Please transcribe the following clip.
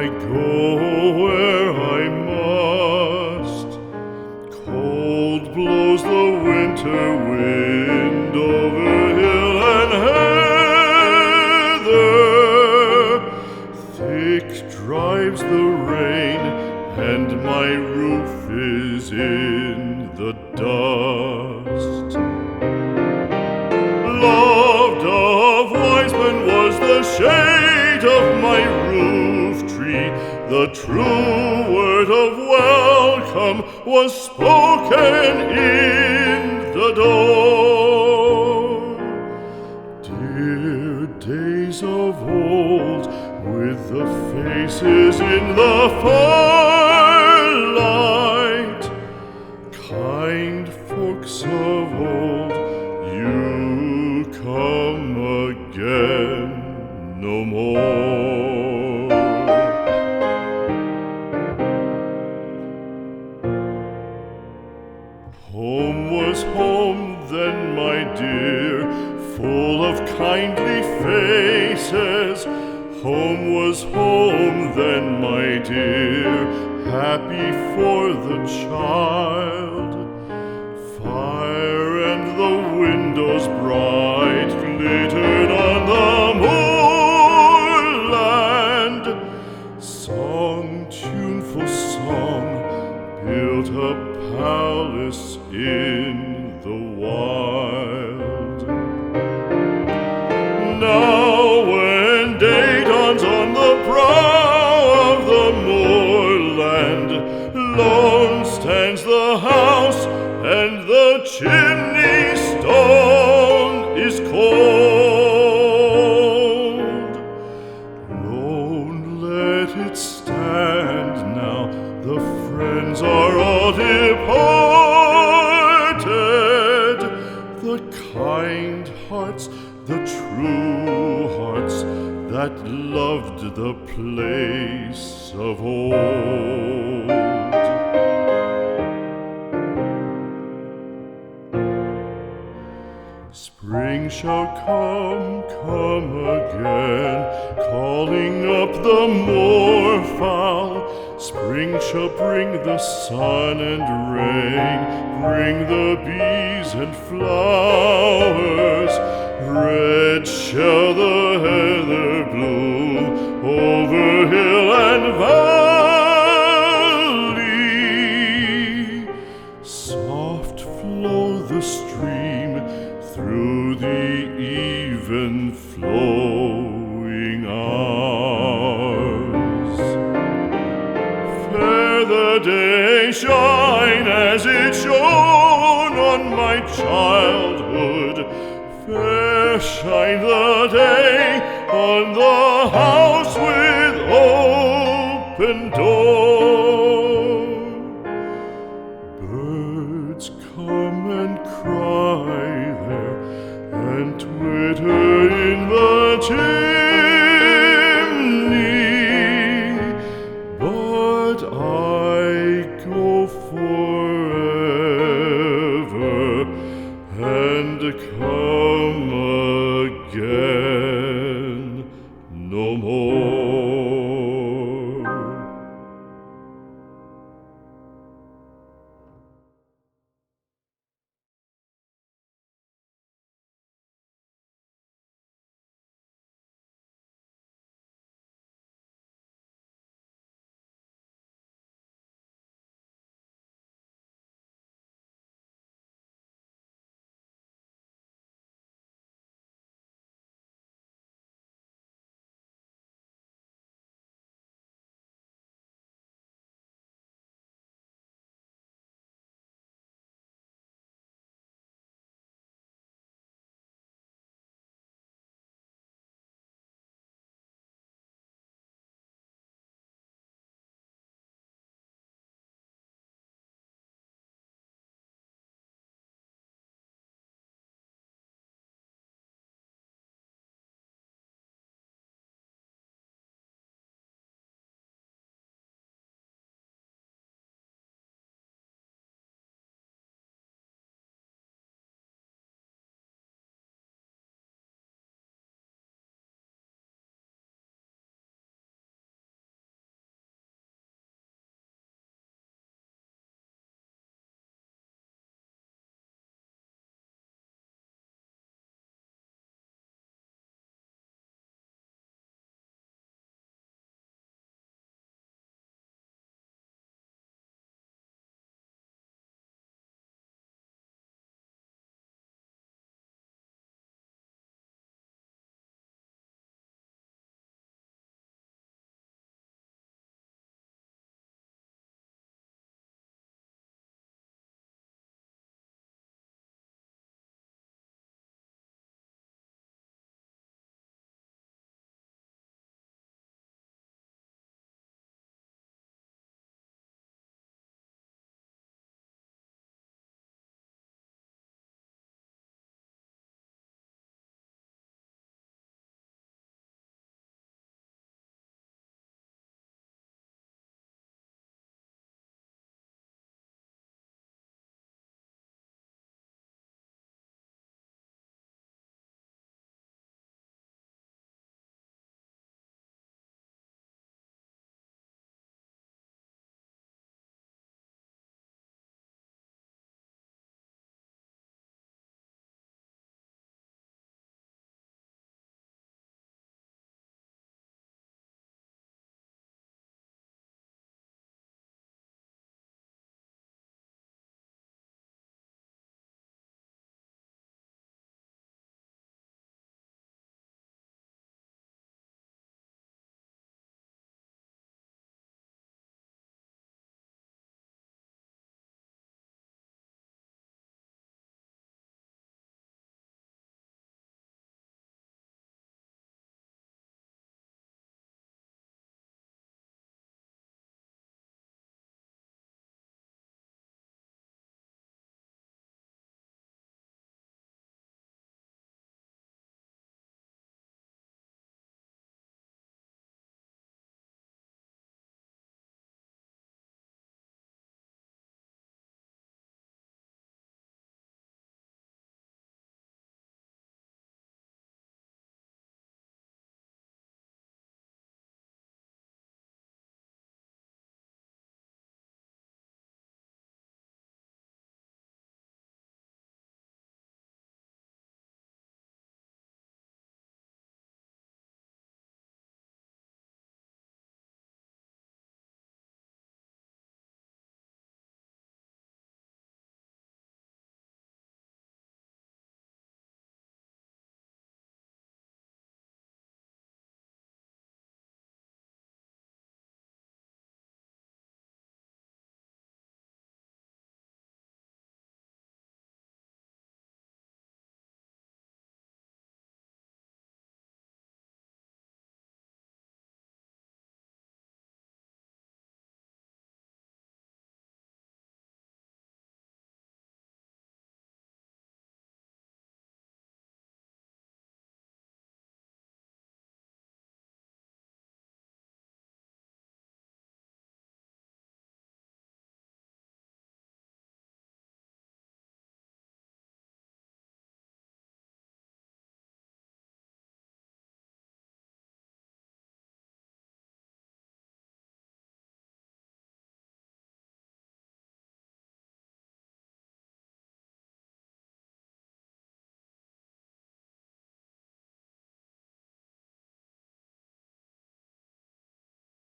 go where I must. Cold blows the winter wind over hill and heather. Thick drives the rain, and my roof is in the dust. Loved of wise men was the shade of my roof tree. The true word of welcome was spoken in the door. Dear days of old, with the faces in the firelight, kind folks of old, you come again no more. Home was home then, my dear, full of kindly faces. Home was home then, my dear, happy for the child. Fire and the windows bright glittered on the moorland. Song, tuneful song, built a palace in the wild. Now when day dawns on the brow of the moorland, lone stands the house, and the chimney stone is cold. Lone let it stand now, the friends are all departed. The kind hearts, the true hearts, that loved the place of old. Spring shall come again, calling up the moorfowl. Spring shall bring the sun and rain, bring the bees and flowers. Red shall the heather bloom over hill and valley. Soft flow the stream through the even flowing hours. Fair the day shine as it shone on my childhood. Fair shine the day on the house with open door.